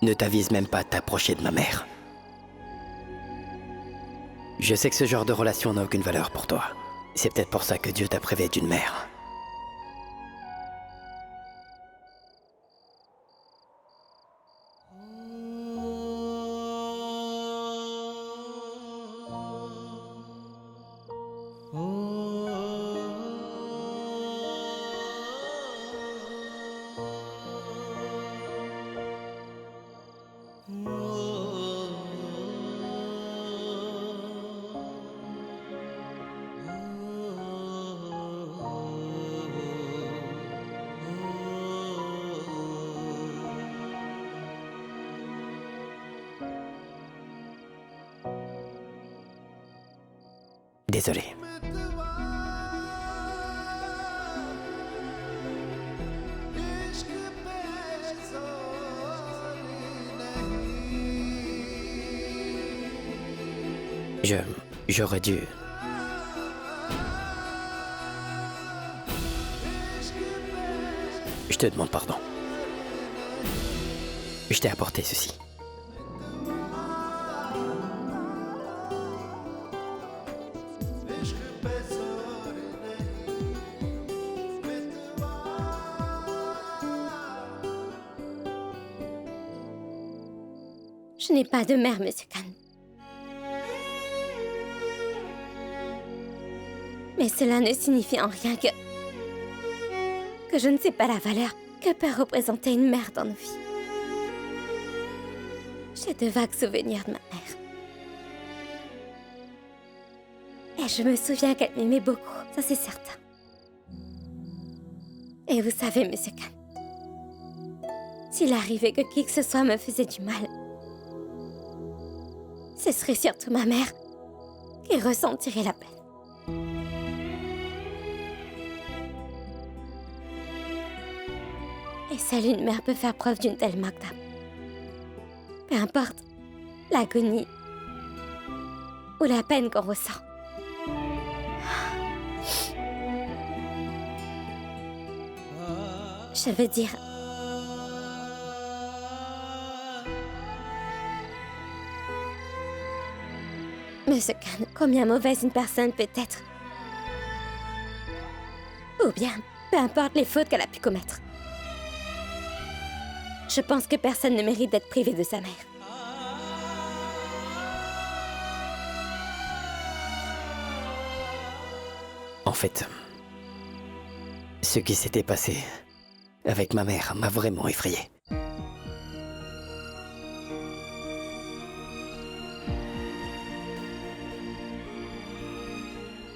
Ne t'avise même pas à t'approcher de ma mère. Je sais que ce genre de relation n'a aucune valeur pour toi. C'est peut-être pour ça que Dieu t'a privé d'une mère. Désolé. J'aurais dû... Je te demande pardon. Je t'ai apporté ceci. Je n'ai pas de mère, Monsieur Khan. Mais cela ne signifie en rien que je ne sais pas la valeur que peut représenter une mère dans nos vies. J'ai de vagues souvenirs de ma mère. Et je me souviens qu'elle m'aimait beaucoup, ça c'est certain. Et vous savez, Monsieur Khan, s'il arrivait que qui que ce soit me faisait du mal, ce serait surtout ma mère qui ressentirait la peine. Et seule une mère peut faire preuve d'une telle marque d'amour. Peu importe l'agonie ou la peine qu'on ressent. Je veux dire... Monsieur Khan, combien mauvaise une personne peut être. Ou bien, peu importe les fautes qu'elle a pu commettre. Je pense que personne ne mérite d'être privé de sa mère. En fait, ce qui s'était passé avec ma mère m'a vraiment effrayé.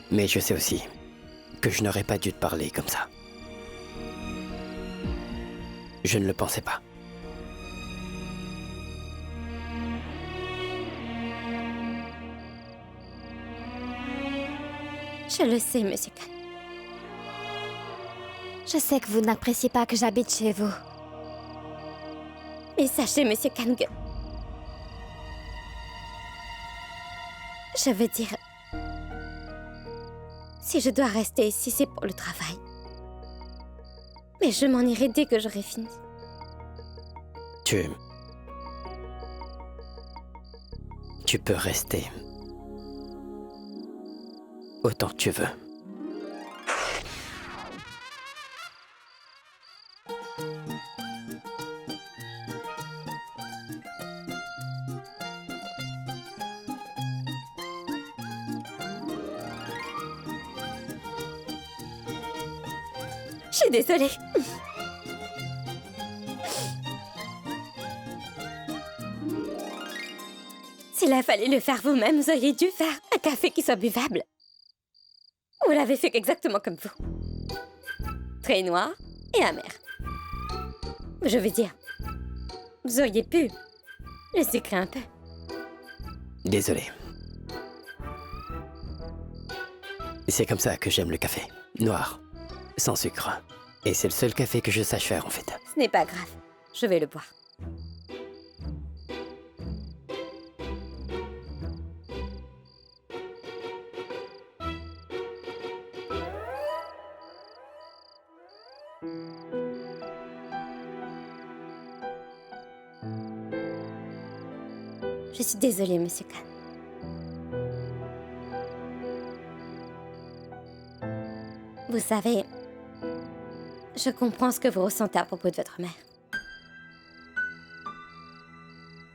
Mais je sais aussi que je n'aurais pas dû te parler comme ça. Je ne le pensais pas. Je le sais, Monsieur Khan. Je sais que vous n'appréciez pas que j'habite chez vous. Mais sachez, Monsieur Khan, que... Je veux dire... Si je dois rester ici, c'est pour le travail. Mais je m'en irai dès que j'aurai fini. Tu peux rester autant que tu veux. Je suis désolée. S'il a fallu le faire vous-même, vous auriez dû faire un café qui soit buvable. Vous l'avez fait exactement comme vous. Très noir et amer. Je veux dire, vous auriez pu le sucrer un peu. Désolé. C'est comme ça que j'aime le café. Noir, sans sucre. Et c'est le seul café que je sache faire, en fait. Ce n'est pas grave. Je vais le boire. Je suis désolée, Monsieur Khan. Vous savez, je comprends ce que vous ressentez à propos de votre mère.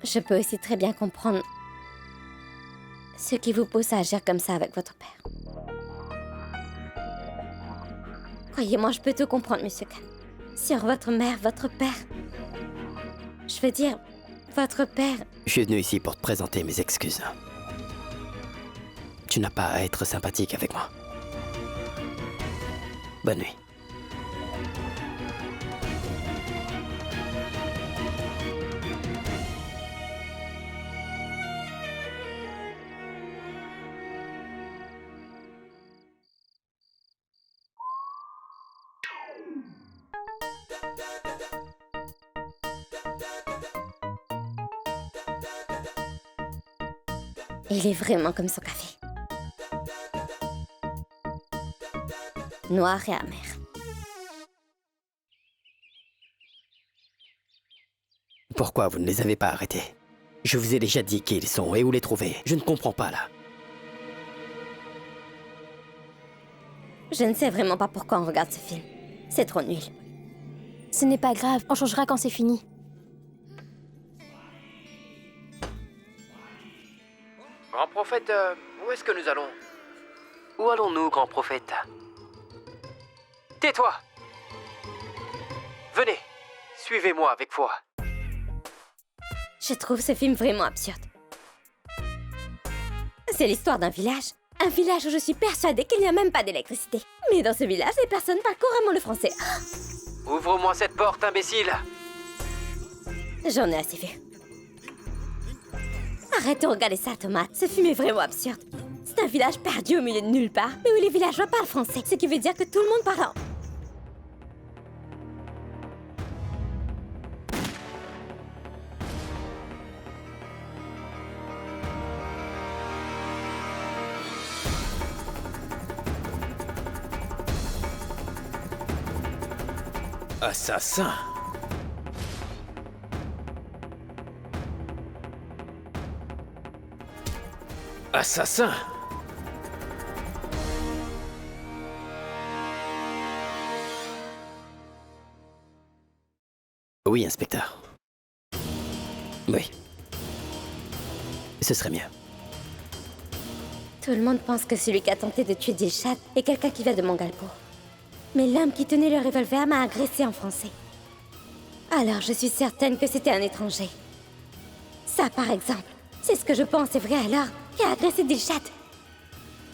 Je peux aussi très bien comprendre ce qui vous pousse à agir comme ça avec votre père. Croyez-moi, je peux tout comprendre, Monsieur Khan. Sur votre mère, votre père. Je veux dire, votre père... Je suis venu ici pour te présenter mes excuses. Tu n'as pas à être sympathique avec moi. Bonne nuit. Il est vraiment comme son café. Noir et amer. Pourquoi vous ne les avez pas arrêtés? Je vous ai déjà dit qui ils sont et où les trouver. Je ne comprends pas, là. Je ne sais vraiment pas pourquoi on regarde ce film. C'est trop nul. Ce n'est pas grave, on changera quand c'est fini. Grand prophète, où est-ce que nous allons? Où allons-nous, grand prophète? Tais-toi! Venez, suivez-moi avec foi. Je trouve ce film vraiment absurde. C'est l'histoire d'un village. Un village où je suis persuadée qu'il n'y a même pas d'électricité. Mais dans ce village, les personnes parlent couramment le français. Ouvre-moi cette porte, imbécile! J'en ai assez vu. Arrête de regarder ça, tomate. Ce film est vraiment absurde. C'est un village perdu au milieu de nulle part, mais où les villageois parlent français. Ce qui veut dire que tout le monde parle en... Assassin! Assassin! Oui, inspecteur. Oui. Ce serait mieux. Tout le monde pense que celui qui a tenté de tuer Dilshad est quelqu'un qui vient de Mangalpur. Mais l'homme qui tenait le revolver m'a agressé en français. Alors je suis certaine que c'était un étranger. Ça, par exemple, c'est ce que je pense est vrai alors, qui a agressé Dilshad.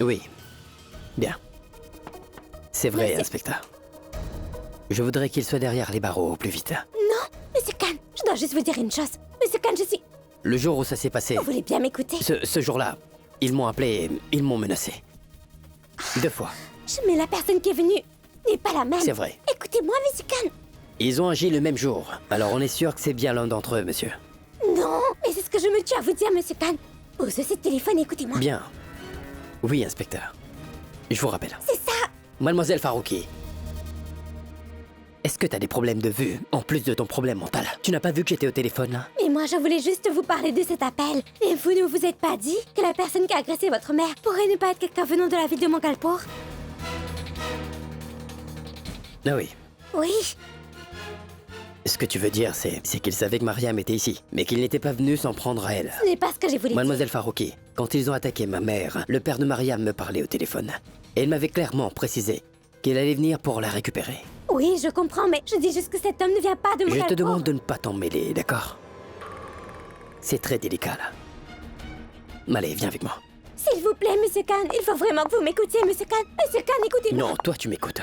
Oui. Bien. C'est vrai, inspecteur. Je voudrais qu'il soit derrière les barreaux au plus vite. Non, Monsieur Khan, je dois juste vous dire une chose. Monsieur Khan, je suis... Le jour où ça s'est passé... Vous voulez bien m'écouter? Ce jour-là, ils m'ont appelé et ils m'ont menacé. 2 fois. Mais la personne qui est venue n'est pas la même. C'est vrai. Écoutez-moi, Monsieur Khan. Ils ont agi le même jour. Alors on est sûr que c'est bien l'un d'entre eux, monsieur. Non, mais c'est ce que je me tue à vous dire, Monsieur Khan. Posez ce téléphone, écoutez-moi. Bien. Oui, inspecteur. Je vous rappelle. C'est ça. Mademoiselle Farouki. Est-ce que t'as des problèmes de vue, en plus de ton problème mental? Tu n'as pas vu que j'étais au téléphone, là? Mais moi, je voulais juste vous parler de cet appel. Et vous ne vous êtes pas dit que la personne qui a agressé votre mère pourrait ne pas être quelqu'un venant de la ville de Mangalpur? Ah oui. Oui. Ce que tu veux dire, c'est qu'ils savaient que Mariam était ici, mais qu'ils n'étaient pas venus s'en prendre à elle. Ce n'est pas ce que j'ai voulu dire. Mademoiselle Farouki, quand ils ont attaqué ma mère, le père de Mariam me parlait au téléphone. Et il m'avait clairement précisé qu'il allait venir pour la récupérer. Oui, je comprends, mais je dis juste que cet homme ne vient pas de Je Mangalpur. te demande de ne pas t'en mêler, d'accord? C'est très délicat, là. Allez, viens avec moi. S'il vous plaît, Monsieur Khan, il faut vraiment que vous m'écoutiez, Monsieur Khan. Monsieur Khan, écoutez-moi. Non, toi, tu m'écoutes.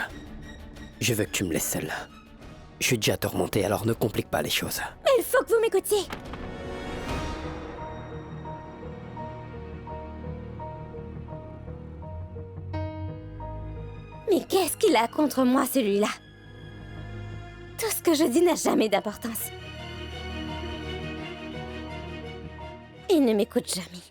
Je veux que tu me laisses seule. Je suis déjà tourmenté, alors ne complique pas les choses. Mais il faut que vous m'écoutiez. Mais qu'est-ce qu'il a contre moi, celui-là? Tout ce que je dis n'a jamais d'importance. Il ne m'écoute jamais.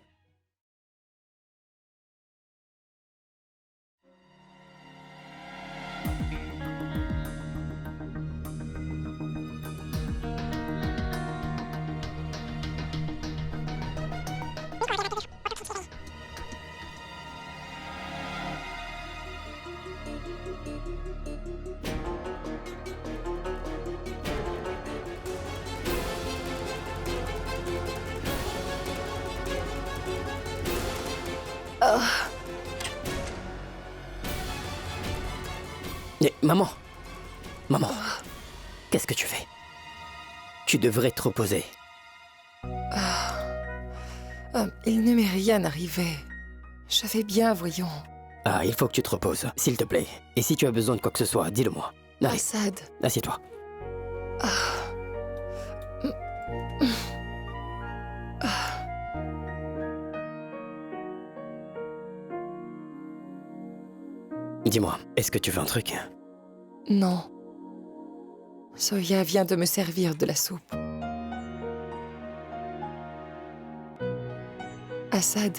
Maman! Maman! Qu'est-ce que tu fais? Tu devrais te reposer. Il ne m'est rien arrivé. Je vais bien, voyons. Ah, il faut que tu te reposes, s'il te plaît. Et si tu as besoin de quoi que ce soit, dis-le-moi. Allez, Assad. assieds-toi. Dis-moi, est-ce que tu veux un truc? Non. Zoya vient de me servir de la soupe. Assad.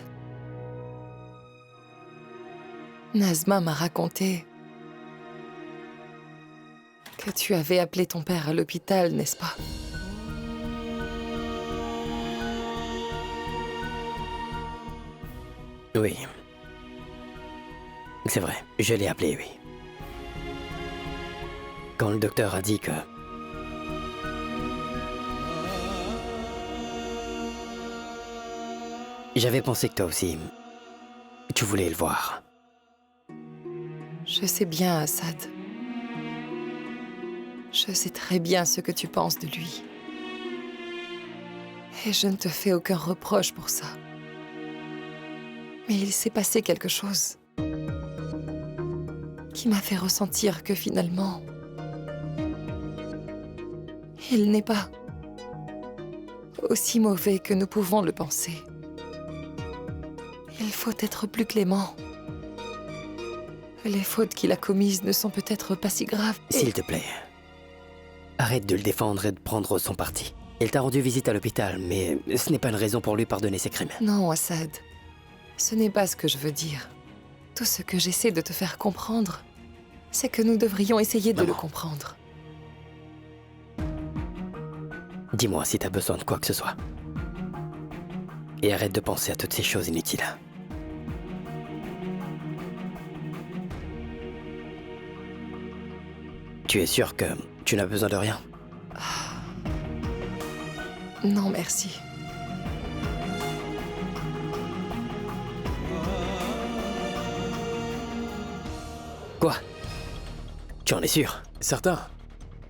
Nazma m'a raconté que tu avais appelé ton père à l'hôpital, n'est-ce pas? Oui. C'est vrai, je l'ai appelé, oui. Quand le docteur a dit que... J'avais pensé que toi aussi, tu voulais le voir. Je sais bien, Assad. Je sais très bien ce que tu penses de lui. Et je ne te fais aucun reproche pour ça. Mais il s'est passé quelque chose qui m'a fait ressentir que finalement, il n'est pas aussi mauvais que nous pouvons le penser. Il faut être plus clément. Les fautes qu'il a commises ne sont peut-être pas si graves. S'il te plaît, arrête de le défendre et de prendre son parti. Il t'a rendu visite à l'hôpital, mais ce n'est pas une raison pour lui pardonner ses crimes. Non, Assad. Ce n'est pas ce que je veux dire. Tout ce que j'essaie de te faire comprendre, c'est que nous devrions essayer de le comprendre. Dis-moi si t'as besoin de quoi que ce soit. Et arrête de penser à toutes ces choses inutiles. Tu es sûr que tu n'as besoin de rien? Non, merci. Quoi? Tu en es sûr? Certain.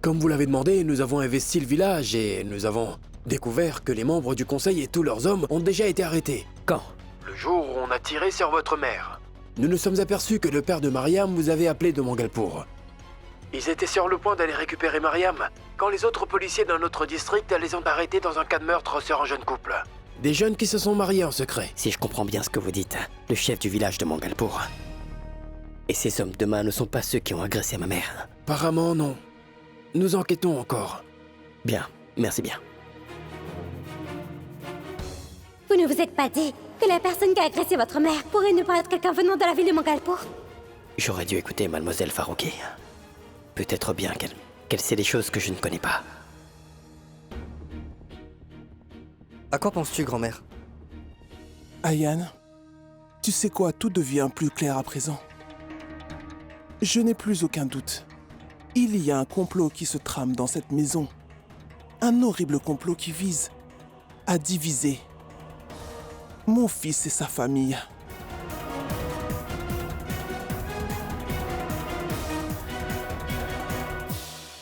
Comme vous l'avez demandé, nous avons investi le village et nous avons découvert que les membres du conseil et tous leurs hommes ont déjà été arrêtés. Quand? Le jour où on a tiré sur votre mère. Nous nous sommes aperçus que le père de Mariam vous avait appelé de Mangalpur. Ils étaient sur le point d'aller récupérer Mariam quand les autres policiers d'un autre district les ont arrêtés dans un cas de meurtre sur un jeune couple. Des jeunes qui se sont mariés en secret. Si je comprends bien ce que vous dites, le chef du village de Mangalpur. Et ces hommes de main ne sont pas ceux qui ont agressé ma mère. Apparemment, non. Nous enquêtons encore. Bien, merci bien. Vous ne vous êtes pas dit que la personne qui a agressé votre mère pourrait ne pas être quelqu'un venant de la ville de Mangalpur? J'aurais dû écouter mademoiselle Farouki. Peut-être bien qu'elle sait des choses que je ne connais pas. À quoi penses-tu, grand-mère? Ayane, tu sais quoi, tout devient plus clair à présent. Je n'ai plus aucun doute. Il y a un complot qui se trame dans cette maison. Un horrible complot qui vise à diviser mon fils et sa famille.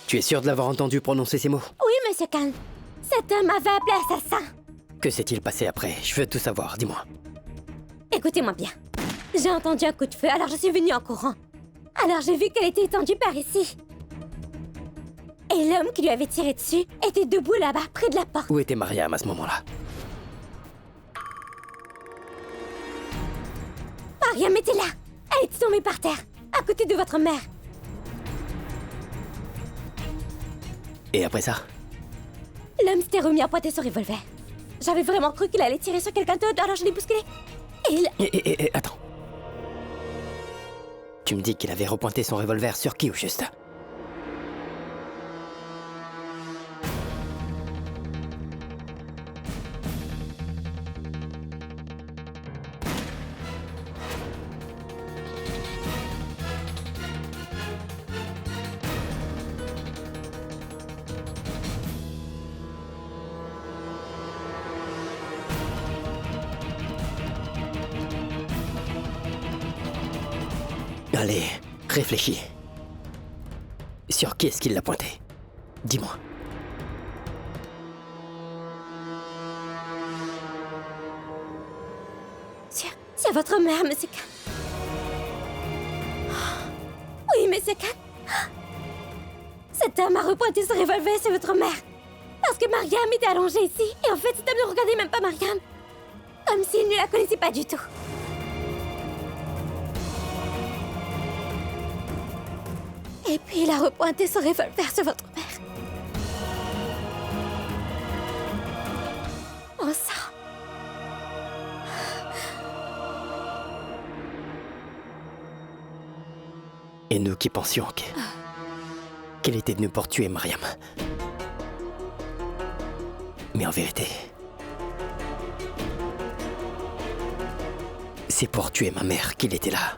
Tu es sûr de l'avoir entendu prononcer ces mots? Oui, monsieur Khan. Cet homme avait appelé assassin. Que s'est-il passé après? Je veux tout savoir, dis-moi. Écoutez-moi bien. J'ai entendu un coup de feu, alors je suis venue en courant. Alors j'ai vu qu'elle était étendue par ici. Et l'homme qui lui avait tiré dessus était debout là-bas, près de la porte. Où était Mariam à ce moment-là? Mariam était là. Elle était tombée par terre, à côté de votre mère. Et après ça? L'homme s'était remis à pointer son revolver. J'avais vraiment cru qu'il allait tirer sur quelqu'un d'autre, alors je l'ai bousculé. Et il... Attends. Tu me dis qu'il avait repointé son revolver sur qui au juste? Allez, réfléchis. Sur qui est-ce qu'il l'a pointé? Dis-moi. Sur votre mère, Monsieur Khan. Oui, Monsieur Khan. Cet homme a repointé son revolver sur votre mère. Parce que Mariam était allongée ici. Et en fait, cet homme ne regardait même pas Mariam. Comme s'il ne la connaissait pas du tout. Et puis il a repointé son revolver sur votre mère. Oh ça. Et nous qui pensions qu'elle était venue pour tuer Mariam. Mais en vérité, c'est pour tuer ma mère qu'il était là.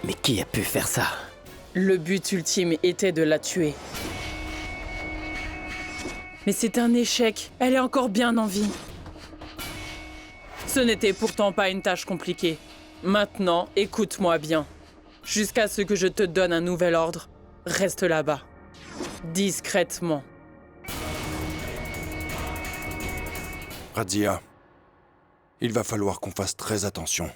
Mais qui a pu faire ça? Le but ultime était de la tuer. Mais c'est un échec. Elle est encore bien en vie. Ce n'était pourtant pas une tâche compliquée. Maintenant, écoute-moi bien. Jusqu'à ce que je te donne un nouvel ordre, reste là-bas. Discrètement. Razia, il va falloir qu'on fasse très attention.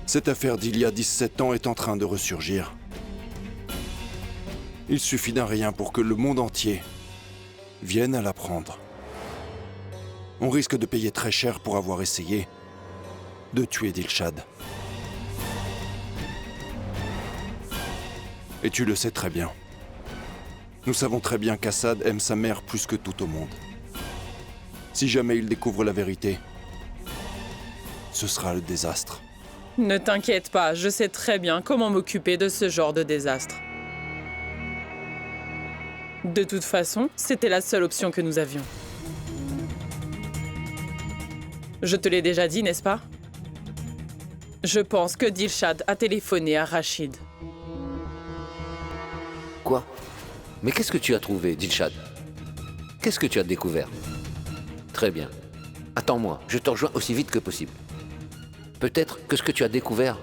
Cette affaire d'il y a 17 ans est en train de ressurgir. Il suffit d'un rien pour que le monde entier vienne à l'apprendre. On risque de payer très cher pour avoir essayé de tuer Dilshad. Et tu le sais très bien. Nous savons très bien qu'Assad aime sa mère plus que tout au monde. Si jamais il découvre la vérité, ce sera le désastre. Ne t'inquiète pas, je sais très bien comment m'occuper de ce genre de désastre. De toute façon, c'était la seule option que nous avions. Je te l'ai déjà dit, n'est-ce pas? Je pense que Dilshad a téléphoné à Rachid. Quoi? Mais qu'est-ce que tu as trouvé, Dilshad? Qu'est-ce que tu as découvert? Très bien. Attends-moi, je te rejoins aussi vite que possible. Peut-être que ce que tu as découvert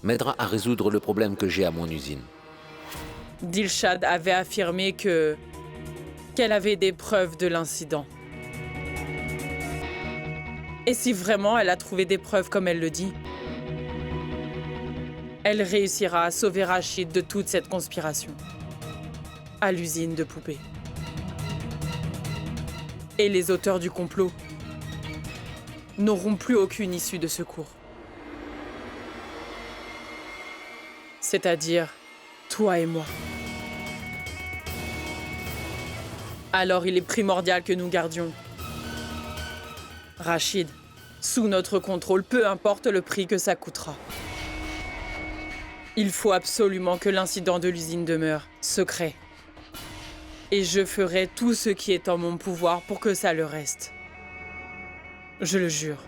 m'aidera à résoudre le problème que j'ai à mon usine. Dilshad avait affirmé qu'elle avait des preuves de l'incident. Et si vraiment elle a trouvé des preuves comme elle le dit, elle réussira à sauver Rachid de toute cette conspiration. À l'usine de poupées. Et les auteurs du complot n'auront plus aucune issue de secours. C'est-à-dire toi et moi. Alors il est primordial que nous gardions Rachid sous notre contrôle, peu importe le prix que ça coûtera. Il faut absolument que l'incident de l'usine demeure secret. Et je ferai tout ce qui est en mon pouvoir pour que ça le reste. Je le jure.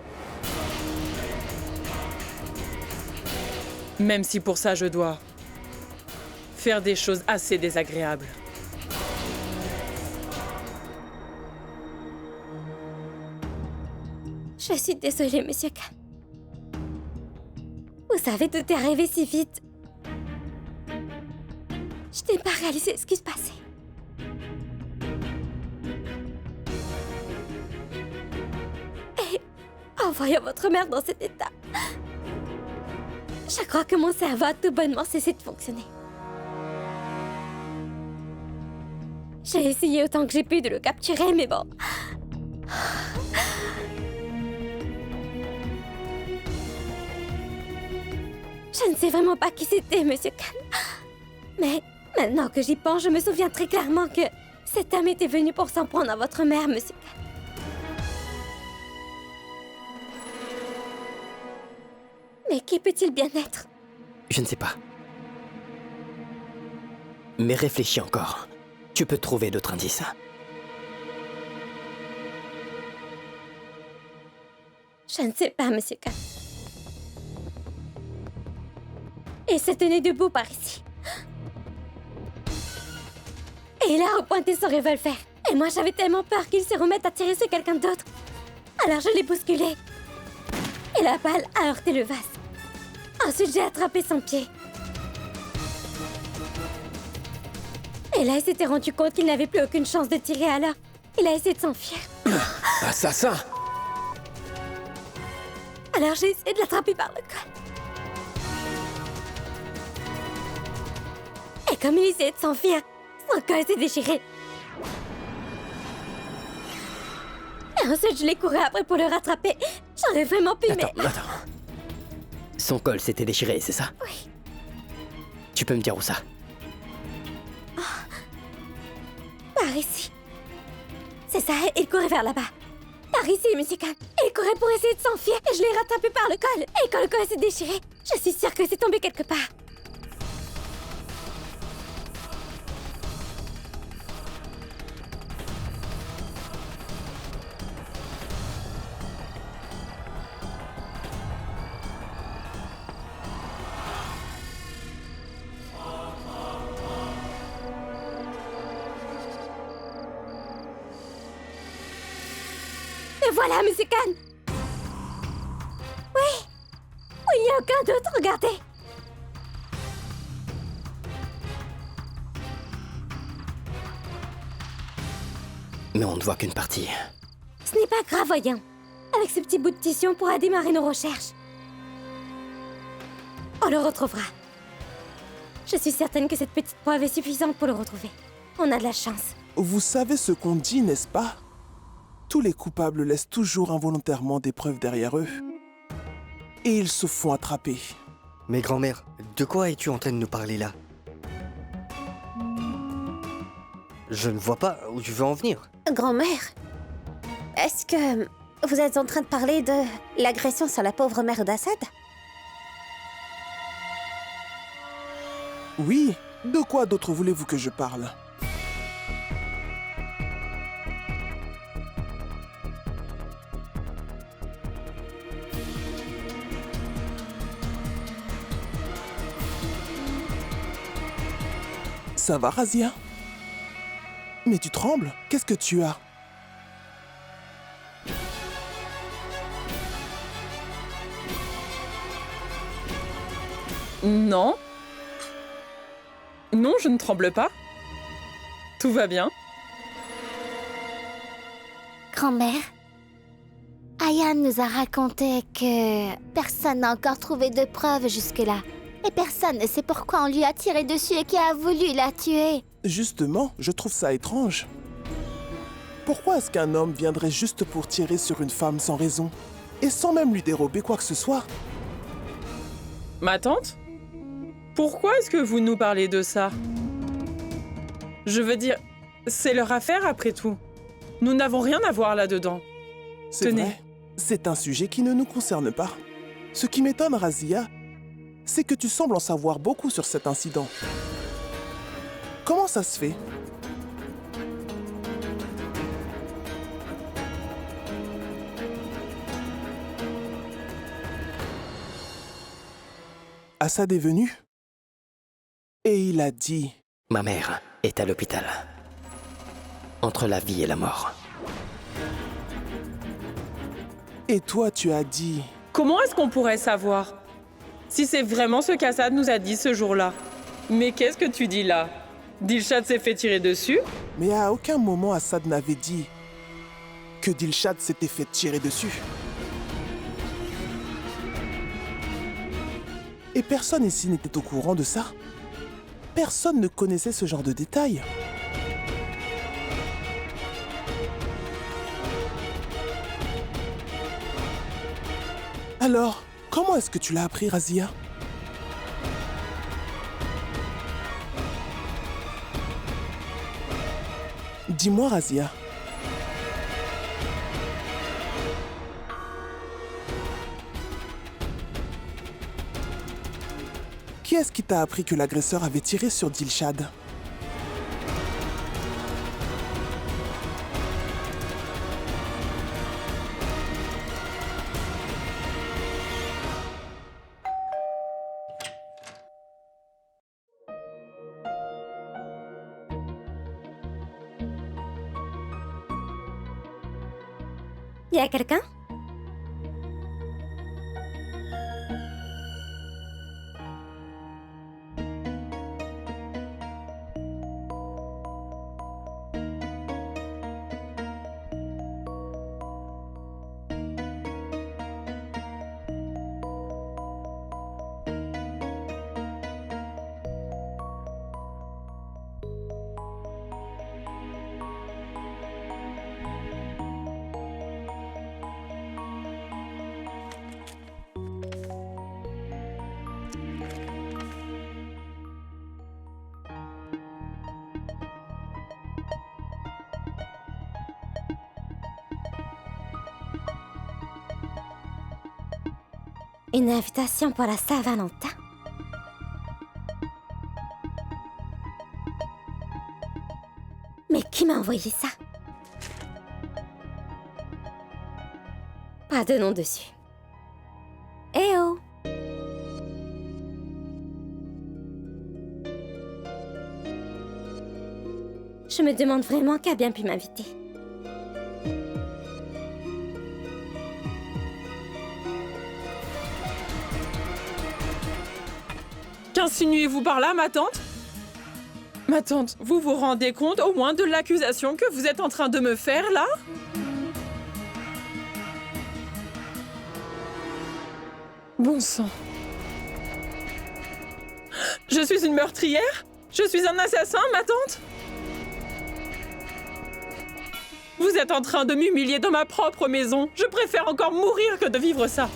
Même si pour ça je dois faire des choses assez désagréables. Je suis désolée, Monsieur Khan. Vous savez, tout est arrivé si vite. Je n'ai pas réalisé ce qui se passait. Et en voyant votre mère dans cet état, je crois que mon cerveau a tout bonnement cessé de fonctionner. J'ai essayé autant que j'ai pu de le capturer, mais bon... Je ne sais vraiment pas qui c'était, Monsieur Khan. Mais maintenant que j'y pense, je me souviens très clairement que cet homme était venu pour s'en prendre à votre mère, Monsieur Khan. Mais qui peut-il bien être? Je ne sais pas. Mais réfléchis encore. Tu peux trouver d'autres indices. Je ne sais pas, Monsieur Khan. Et se tenez debout par ici. Et il a repointé son revolver. Et moi, j'avais tellement peur qu'il se remette à tirer sur quelqu'un d'autre. Alors je l'ai bousculé. Et la balle a heurté le vase. Ensuite, j'ai attrapé son pied. Et là, il s'était rendu compte qu'il n'avait plus aucune chance de tirer, alors il a essayé de s'enfuir. Assassin! Alors j'ai essayé de l'attraper par le col. Et comme il essayait de s'enfuir, son col s'est déchiré. Et ensuite, je l'ai couru après pour le rattraper. J'aurais vraiment pu, mais... Attends. Son col s'était déchiré, c'est ça? Oui. Tu peux me dire où ça? Par ici. C'est ça, il courait vers là-bas. Par ici, Monsieur Khan. Il courait pour essayer de s'enfuir et je l'ai rattrapé par le col. Et quand le col s'est déchiré, je suis sûre que c'est tombé quelque part. Et voilà, Monsieur Khan. Oui. Il n'y a aucun d'autre, regardez. Mais on ne voit qu'une partie. Ce n'est pas grave, voyons. Avec ce petit bout de tissu, on pourra démarrer nos recherches. On le retrouvera. Je suis certaine que cette petite preuve est suffisante pour le retrouver. On a de la chance. Vous savez ce qu'on dit, n'est-ce pas? Tous les coupables laissent toujours involontairement des preuves derrière eux. Et ils se font attraper. Mais grand-mère, de quoi es-tu en train de nous parler là? Je ne vois pas où tu veux en venir. Grand-mère, est-ce que vous êtes en train de parler de l'agression sur la pauvre mère d'Assad? Oui, de quoi d'autre voulez-vous que je parle? Ça va, Razia? Mais tu trembles? Qu'est-ce que tu as? Non. Non, je ne tremble pas. Tout va bien. Grand-mère, Ayan nous a raconté que personne n'a encore trouvé de preuves jusque-là. Et personne ne sait pourquoi on lui a tiré dessus et qui a voulu la tuer. Justement, je trouve ça étrange. Pourquoi est-ce qu'un homme viendrait juste pour tirer sur une femme sans raison? Et sans même lui dérober quoi que ce soit? Ma tante? Pourquoi est-ce que vous nous parlez de ça? Je veux dire, c'est leur affaire après tout. Nous n'avons rien à voir là-dedans. C'est Tenez. vrai, c'est un sujet qui ne nous concerne pas. Ce qui m'étonne, Razia, c'est que tu sembles en savoir beaucoup sur cet incident. Comment ça se fait? Assad est venu et il a dit... Ma mère est à l'hôpital. Entre la vie et la mort. Et toi, tu as dit... Comment est-ce qu'on pourrait savoir? Si c'est vraiment ce qu'Assad nous a dit ce jour-là. Mais qu'est-ce que tu dis là? Dilshad s'est fait tirer dessus? Mais à aucun moment Assad n'avait dit que Dilshad s'était fait tirer dessus. Et personne ici n'était au courant de ça. Personne ne connaissait ce genre de détails. Alors, comment est-ce que tu l'as appris, Razia? Dis-moi, Razia. Qui est-ce qui t'a appris que l'agresseur avait tiré sur Dilshad? Y a quelqu'un? Une invitation pour la Saint-Valentin? Mais qui m'a envoyé ça? Pas de nom dessus. Eh oh! Je me demande vraiment qui a bien pu m'inviter. Qu'insinuez-vous par là, ma tante? Ma tante, vous vous rendez compte au moins de l'accusation que vous êtes en train de me faire, là? Bon sang. Je suis une meurtrière? Je suis un assassin, ma tante? Vous êtes en train de m'humilier dans ma propre maison. Je préfère encore mourir que de vivre ça.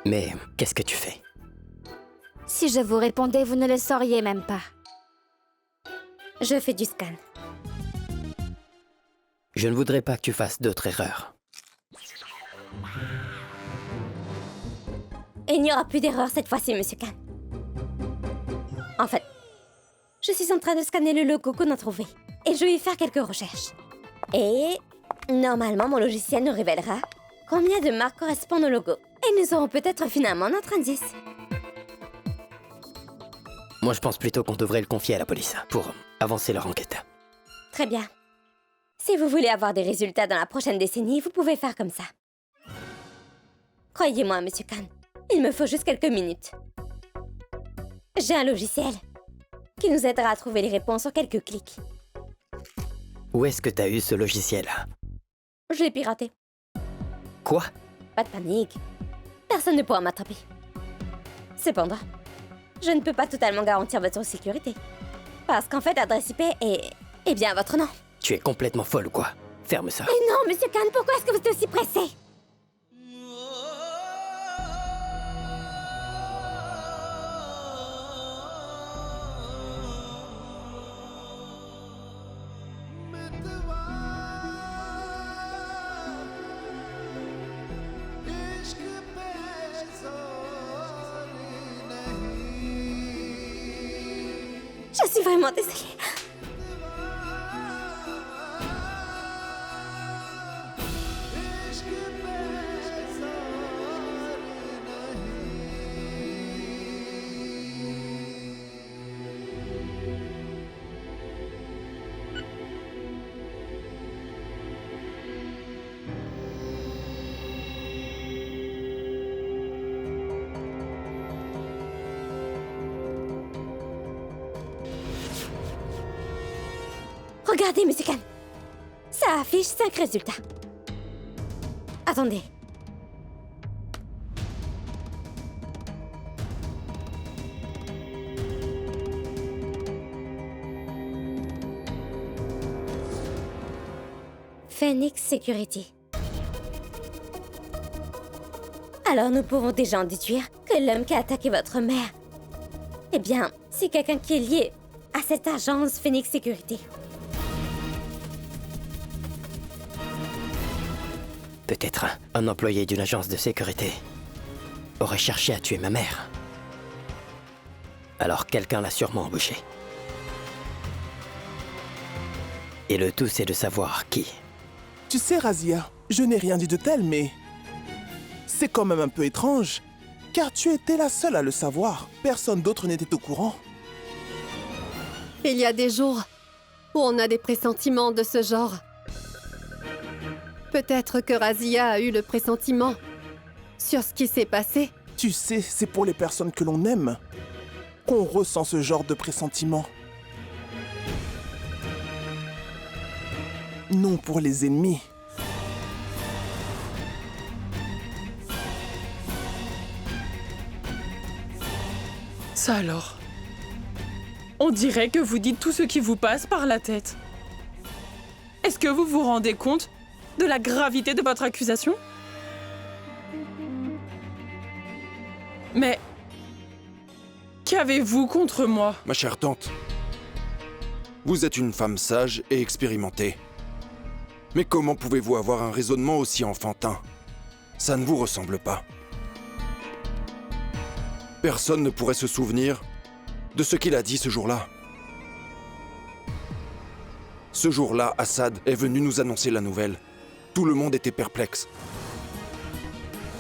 Mais qu'est-ce que tu fais? Si je vous répondais, vous ne le sauriez même pas. Je fais du scan. Je ne voudrais pas que tu fasses d'autres erreurs. Il n'y aura plus d'erreur cette fois-ci, Monsieur Khan. En fait, je suis en train de scanner le logo qu'on a trouvé. Et je vais y faire quelques recherches. Et normalement, mon logiciel nous révélera combien de marques correspondent au logo. Et nous aurons peut-être finalement notre indice. Moi, je pense plutôt qu'on devrait le confier à la police pour avancer leur enquête. Très bien. Si vous voulez avoir des résultats dans la prochaine décennie, vous pouvez faire comme ça. Croyez-moi, Monsieur Khan, il me faut juste quelques minutes. J'ai un logiciel qui nous aidera à trouver les réponses en quelques clics. Où est-ce que t'as eu ce logiciel? Je l'ai piraté. Quoi? Pas de panique. Personne ne pourra m'attraper. Cependant, je ne peux pas totalement garantir votre sécurité. Parce qu'en fait, l'adresse IP est bien votre nom. Tu es complètement folle ou quoi? Ferme ça. Mais non, Monsieur Khan, pourquoi est-ce que vous êtes aussi pressé? Je suis vraiment désolée. Regardez, Monsieur Khan. Ça affiche 5 résultats. Attendez. Phoenix Security. Alors nous pouvons déjà en déduire que l'homme qui a attaqué votre mère, eh bien, c'est quelqu'un qui est lié à cette agence Phoenix Sécurité. Peut-être un employé d'une agence de sécurité aurait cherché à tuer ma mère. Alors quelqu'un l'a sûrement embauché. Et le tout, c'est de savoir qui. Tu sais, Razia, je n'ai rien dit de tel, mais... c'est quand même un peu étrange, car tu étais la seule à le savoir. Personne d'autre n'était au courant. Il y a des jours où on a des pressentiments de ce genre. Peut-être que Razia a eu le pressentiment sur ce qui s'est passé. Tu sais, c'est pour les personnes que l'on aime qu'on ressent ce genre de pressentiment. Non pour les ennemis. Ça alors. On dirait que vous dites tout ce qui vous passe par la tête. Est-ce que vous vous rendez compte de la gravité de votre accusation? Mais... qu'avez-vous contre moi? Ma chère tante, vous êtes une femme sage et expérimentée. Mais comment pouvez-vous avoir un raisonnement aussi enfantin? Ça ne vous ressemble pas. Personne ne pourrait se souvenir de ce qu'il a dit ce jour-là. Ce jour-là, Assad est venu nous annoncer la nouvelle. Tout le monde était perplexe.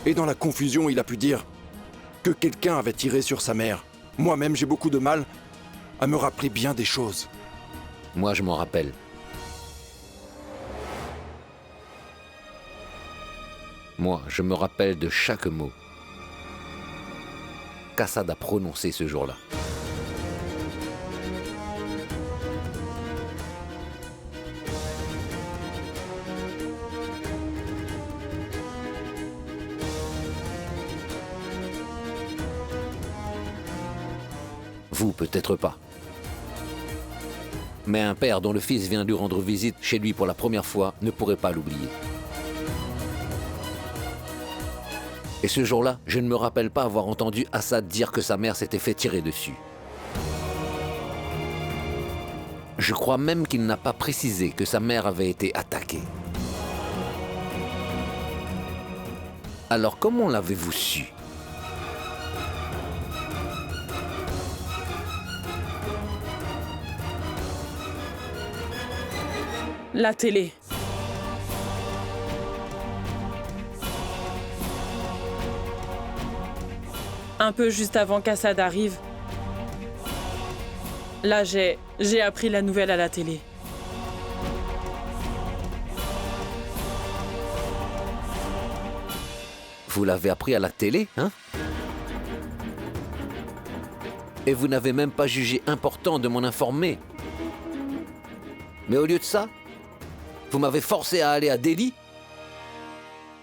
Et dans la confusion, il a pu dire que quelqu'un avait tiré sur sa mère. Moi-même, j'ai beaucoup de mal à me rappeler bien des choses. Moi, je m'en rappelle. Moi, je me rappelle de chaque mot qu'Assad a prononcé ce jour-là. Vous, peut-être pas. Mais un père dont le fils vient lui rendre visite chez lui pour la première fois ne pourrait pas l'oublier. Et ce jour-là, je ne me rappelle pas avoir entendu Assad dire que sa mère s'était fait tirer dessus. Je crois même qu'il n'a pas précisé que sa mère avait été attaquée. Alors comment l'avez-vous su ? La télé. Un peu juste avant qu'Assad arrive. Là, j'ai appris la nouvelle à la télé. Vous l'avez appris à la télé, hein? Et vous n'avez même pas jugé important de m'en informer. Mais au lieu de ça, vous m'avez forcé à aller à Delhi?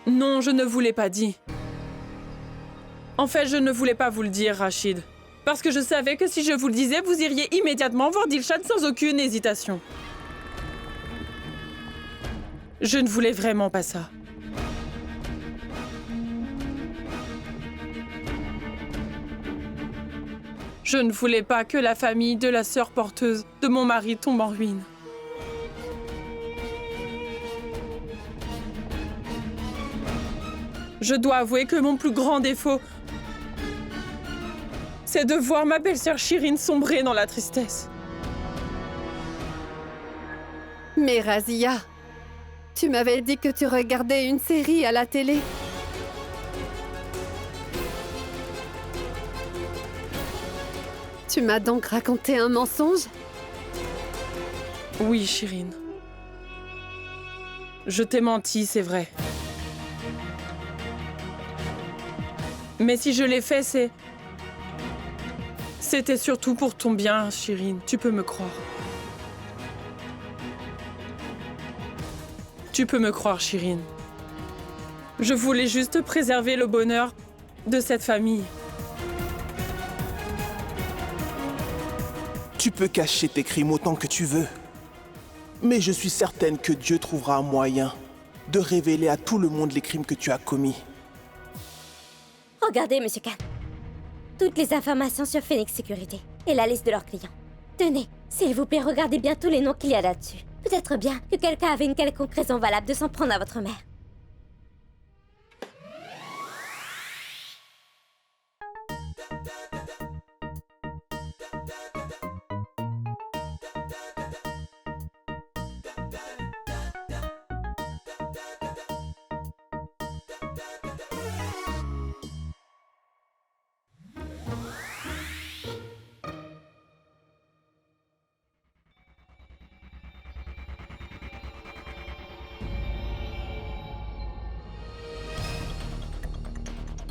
Non, je ne vous l'ai pas dit. En fait, je ne voulais pas vous le dire, Rachid. Parce que je savais que si je vous le disais, vous iriez immédiatement voir Dilshad sans aucune hésitation. Je ne voulais vraiment pas ça. Je ne voulais pas que la famille de la sœur porteuse de mon mari tombe en ruine. Je dois avouer que mon plus grand défaut, c'est de voir ma belle-sœur Shirin sombrer dans la tristesse. Mais Razia, tu m'avais dit que tu regardais une série à la télé. Tu m'as donc raconté un mensonge? Oui, Shirin. Je t'ai menti, c'est vrai. Mais si je l'ai fait, c'était surtout pour ton bien, Shirin. Tu peux me croire. Tu peux me croire, Shirin. Je voulais juste préserver le bonheur de cette famille. Tu peux cacher tes crimes autant que tu veux. Mais je suis certaine que Dieu trouvera un moyen de révéler à tout le monde les crimes que tu as commis. Regardez, Monsieur Khan. Toutes les informations sur Phoenix Sécurité et la liste de leurs clients. Tenez, S'il vous plaît, regardez bien tous les noms qu'il y a là-dessus. Peut-être bien que quelqu'un avait une quelconque raison valable de s'en prendre à votre mère.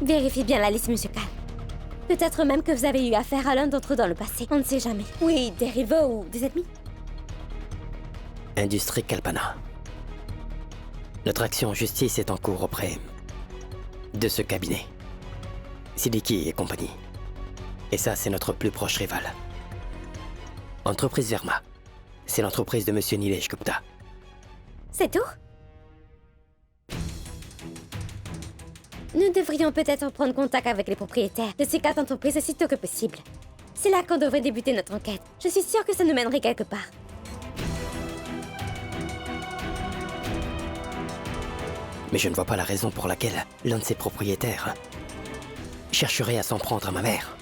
Vérifiez bien la liste musicale. Peut-être même que vous avez eu affaire à l'un d'entre eux dans le passé. On ne sait jamais. Oui, des rivaux ou des ennemis. Industrie Kalpana. Notre action en justice est en cours auprès de ce cabinet. Siddiqui et compagnie. Et ça, c'est notre plus proche rival. Entreprise Verma. C'est l'entreprise de Monsieur Nilesh Gupta. C'est tout? Nous devrions peut-être prendre contact avec les propriétaires de ces 4 entreprises aussitôt que possible. C'est là qu'on devrait débuter notre enquête. Je suis sûre que ça nous mènerait quelque part. Mais je ne vois pas la raison pour laquelle l'un de ses propriétaires chercherait à s'en prendre à ma mère.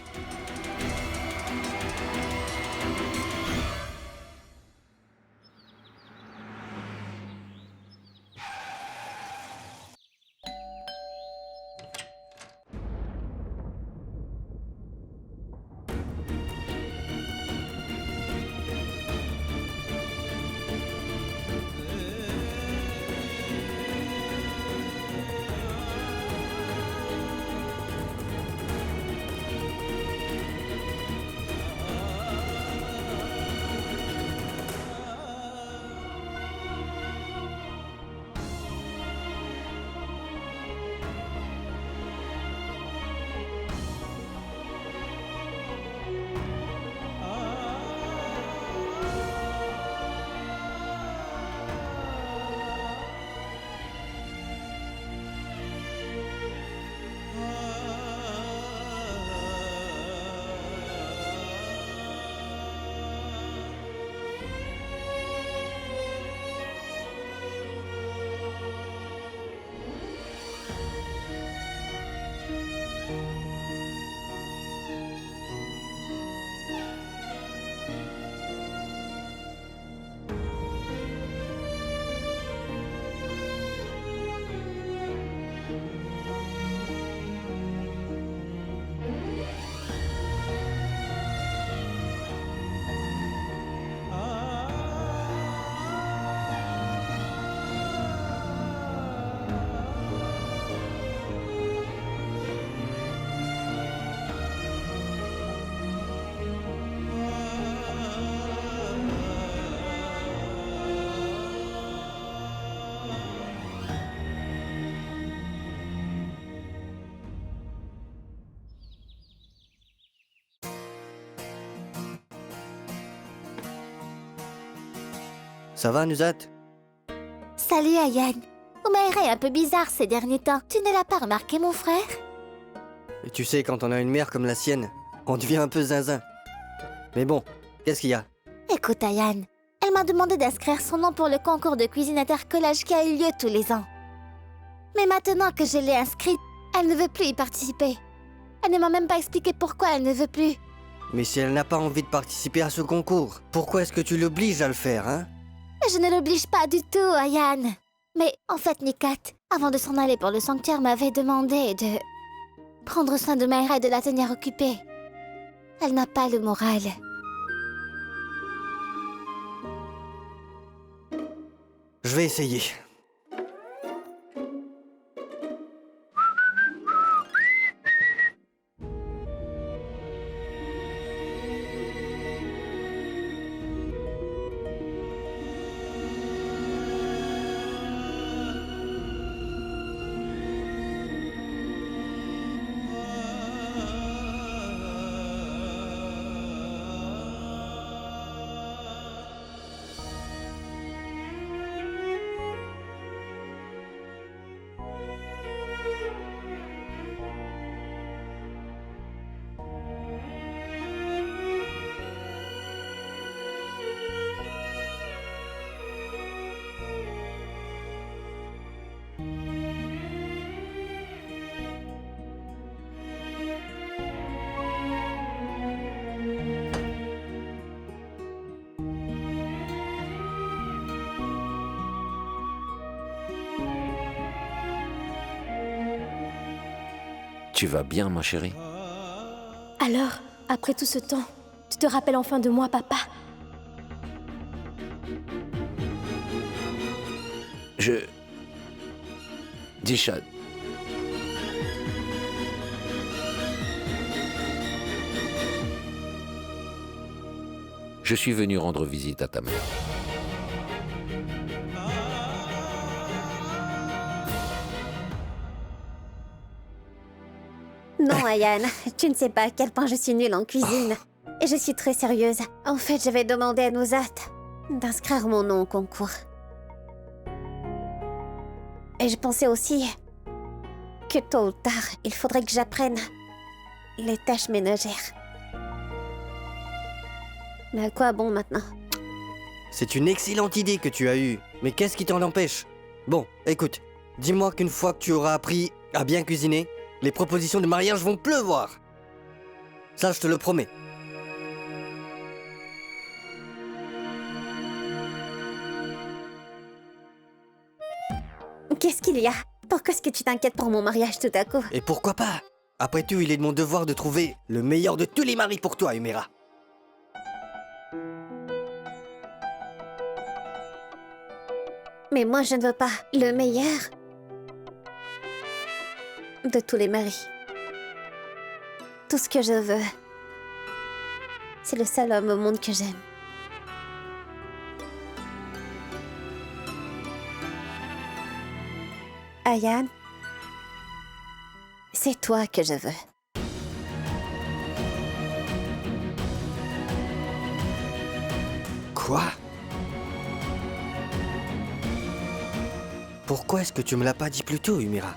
Ça va, Nuzat? Salut, Ayan. Umaira est un peu bizarre ces derniers temps. Tu ne l'as pas remarqué, mon frère? Et tu sais, quand on a une mère comme la sienne, on devient un peu zinzin. Mais bon, qu'est-ce qu'il y a? Écoute, Ayan, elle m'a demandé d'inscrire son nom pour le concours de cuisine intercollage qui a eu lieu tous les ans. Mais maintenant que je l'ai inscrite, elle ne veut plus y participer. Elle ne m'a même pas expliqué pourquoi elle ne veut plus. Mais si elle n'a pas envie de participer à ce concours, pourquoi est-ce que tu l'obliges à le faire, hein? Mais je ne l'oblige pas du tout, Ayan. Mais en fait, Nikat, avant de s'en aller pour le sanctuaire, m'avait demandé de prendre soin de Maïra et de la tenir occupée. Elle n'a pas le moral. Je vais essayer. Tu vas bien, ma chérie? Alors, après tout ce temps, tu te rappelles enfin de moi, papa? Dilshad. Je suis venu rendre visite à ta mère. Non, Ayan, tu ne sais pas à quel point je suis nulle en cuisine. Et je suis très sérieuse. En fait, j'avais demandé à Nuzat d'inscrire mon nom au concours. Et je pensais aussi que tôt ou tard, il faudrait que j'apprenne les tâches ménagères. Mais à quoi bon maintenant? C'est une excellente idée que tu as eue. Mais qu'est-ce qui t'en empêche? Bon, écoute, dis-moi qu'une fois que tu auras appris à bien cuisiner, les propositions de mariage vont pleuvoir. Ça, je te le promets. Qu'est-ce qu'il y a? Pourquoi est-ce que tu t'inquiètes pour mon mariage tout à coup? Et pourquoi pas? Après tout, il est de mon devoir de trouver le meilleur de tous les maris pour toi, Humira. Mais moi, je ne veux pas le meilleur de tous les maris. Tout ce que je veux, c'est le seul homme au monde que j'aime. Ayan, c'est toi que je veux. Quoi? Pourquoi est-ce que tu me l'as pas dit plus tôt, Humira?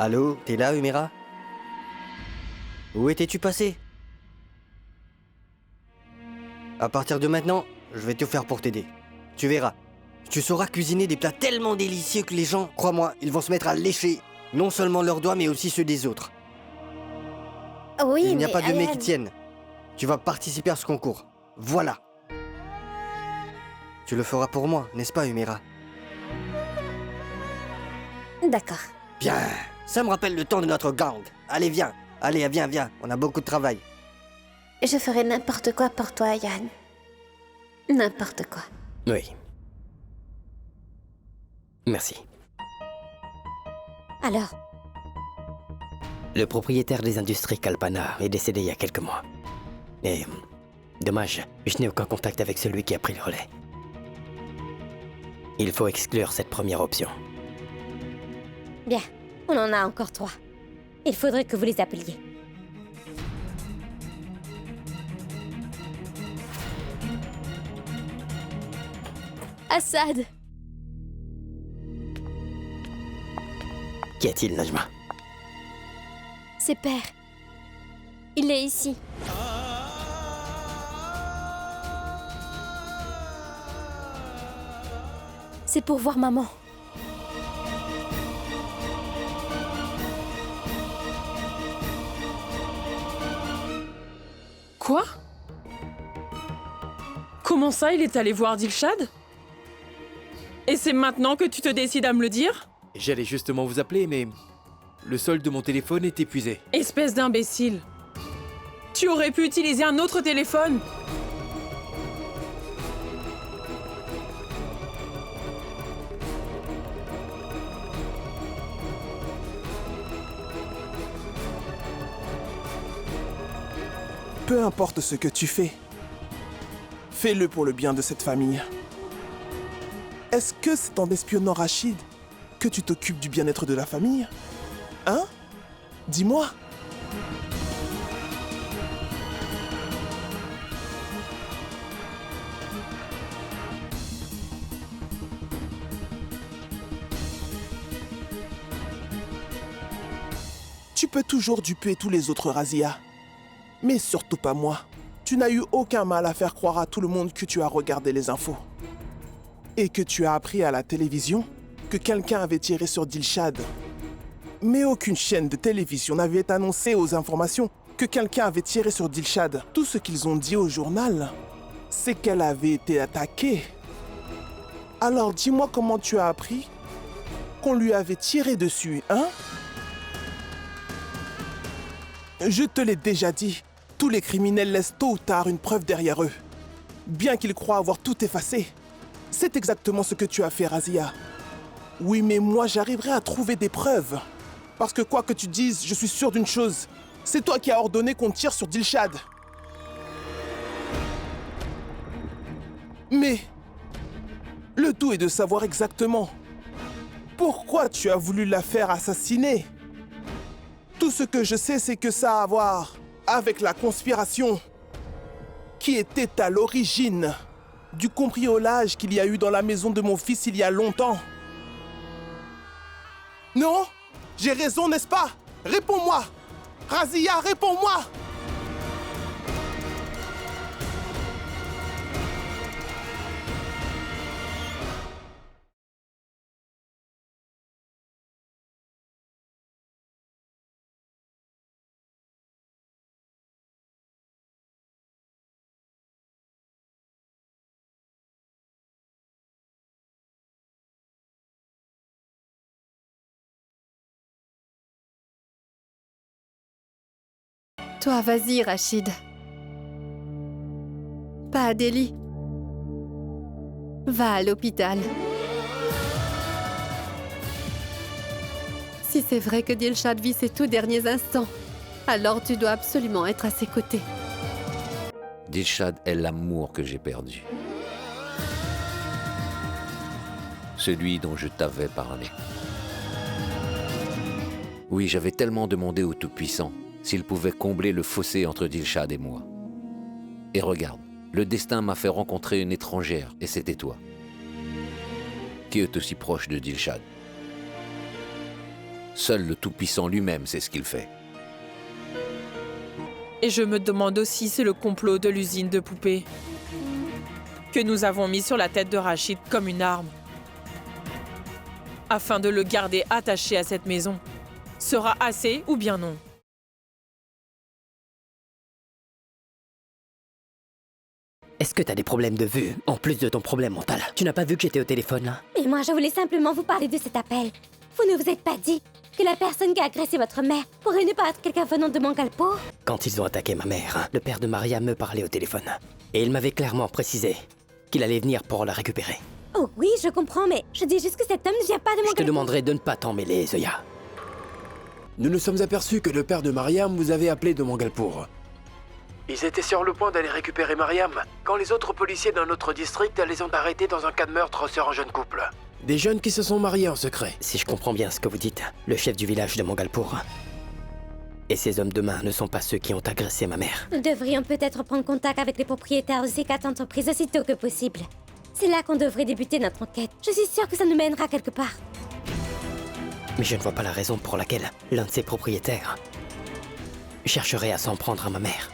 Allô, t'es là, Humira? Où étais-tu passé? À partir de maintenant, je vais tout faire pour t'aider. Tu verras. Tu sauras cuisiner des plats tellement délicieux que les gens, crois-moi, ils vont se mettre à lécher non seulement leurs doigts, mais aussi ceux des autres. Oui, Il n'y a pas de Ayan... mec qui tienne. Tu vas participer à ce concours. Voilà. Tu le feras pour moi, n'est-ce pas, Humira? D'accord. Bien. Ça me rappelle le temps de notre gang. Allez, viens. Allez, viens. On a beaucoup de travail. Je ferai n'importe quoi pour toi, Ayan. N'importe quoi. Oui. Merci. Alors, Le propriétaire des industries Kalpana est décédé il y a quelques mois. Et... dommage, je n'ai aucun contact avec celui qui a pris le relais. Il faut exclure cette première option. bien, on en a encore 3. Il faudrait que vous les appeliez. Assad! Qu'y a-t-il, Najma? C'est Père. Il est ici. C'est pour voir maman. Quoi? Comment ça, il est allé voir Dilshad? Et c'est maintenant que tu te décides à me le dire? J'allais justement vous appeler, mais le solde de mon téléphone est épuisé. Espèce d'imbécile. Tu aurais pu utiliser un autre téléphone. Peu importe ce que tu fais, fais-le pour le bien de cette famille. Est-ce que c'est en espionnant Rachid que tu t'occupes du bien-être de la famille? Hein? Dis-moi. Tu peux toujours duper tous les autres, Razia. Mais surtout pas moi. Tu n'as eu aucun mal à faire croire à tout le monde que tu as regardé les infos. Et que tu as appris à la télévision que quelqu'un avait tiré sur Dilshad. Mais aucune chaîne de télévision n'avait annoncé aux informations que quelqu'un avait tiré sur Dilshad. Tout ce qu'ils ont dit au journal, c'est qu'elle avait été attaquée. Alors dis-moi comment tu as appris qu'on lui avait tiré dessus, hein? Je te l'ai déjà dit, tous les criminels laissent tôt ou tard une preuve derrière eux. Bien qu'ils croient avoir tout effacé. C'est exactement ce que tu as fait, Razia. Oui, mais moi j'arriverai à trouver des preuves. Parce que quoi que tu dises, je suis sûr d'une chose. C'est toi qui as ordonné qu'on tire sur Dilshad. Mais le tout est de savoir exactement pourquoi tu as voulu la faire assassiner. Tout ce que je sais, c'est que ça a à voir avec la conspiration qui était à l'origine du cambriolage qu'il y a eu dans la maison de mon fils il y a longtemps. Non? J'ai raison, n'est-ce pas? Réponds-moi! Razia, réponds-moi! Toi, vas-y, Rachid. Pas à Delhi. Va à l'hôpital. Si c'est vrai que Dilshad vit ses tout derniers instants, alors tu dois absolument être à ses côtés. Dilshad est l'amour que j'ai perdu. Celui dont je t'avais parlé. Oui, j'avais tellement demandé au Tout-Puissant s'il pouvait combler le fossé entre Dilshad et moi. Et regarde, le destin m'a fait rencontrer une étrangère, et c'était toi, qui est aussi proche de Dilshad. Seul le Tout-Puissant lui-même sait ce qu'il fait. Et je me demande aussi si c'est le complot de l'usine de poupées que nous avons mis sur la tête de Rachid comme une arme, afin de le garder attaché à cette maison, sera assez ou bien non. Est-ce que t'as des problèmes de vue, en plus de ton problème mental? Tu n'as pas vu que j'étais au téléphone, là? Et moi, je voulais simplement vous parler de cet appel. Vous ne vous êtes pas dit que la personne qui a agressé votre mère pourrait ne pas être quelqu'un venant de Mangalpur? Quand ils ont attaqué ma mère, le père de Maria me parlait au téléphone. Et il m'avait clairement précisé qu'il allait venir pour la récupérer. Oh oui, je comprends, mais je dis juste que cet homme ne vient pas de Je te Mangalpur. demanderai de ne pas t'en mêler, Zoya. Nous nous sommes aperçus que le père de Mariam vous avait appelé de Mangalpur. Ils étaient sur le point d'aller récupérer Mariam quand les autres policiers d'un autre district les ont arrêtés dans un cas de meurtre sur un jeune couple. Des jeunes qui se sont mariés en secret. Si je comprends bien ce que vous dites, le chef du village de Mangalpur et ces hommes de main ne sont pas ceux qui ont agressé ma mère. Nous devrions peut-être prendre contact avec les propriétaires de ces 4 entreprises aussitôt que possible. C'est là qu'on devrait débuter notre enquête. Je suis sûre que ça nous mènera quelque part. Mais je ne vois pas la raison pour laquelle l'un de ces propriétaires chercherait à s'en prendre à ma mère.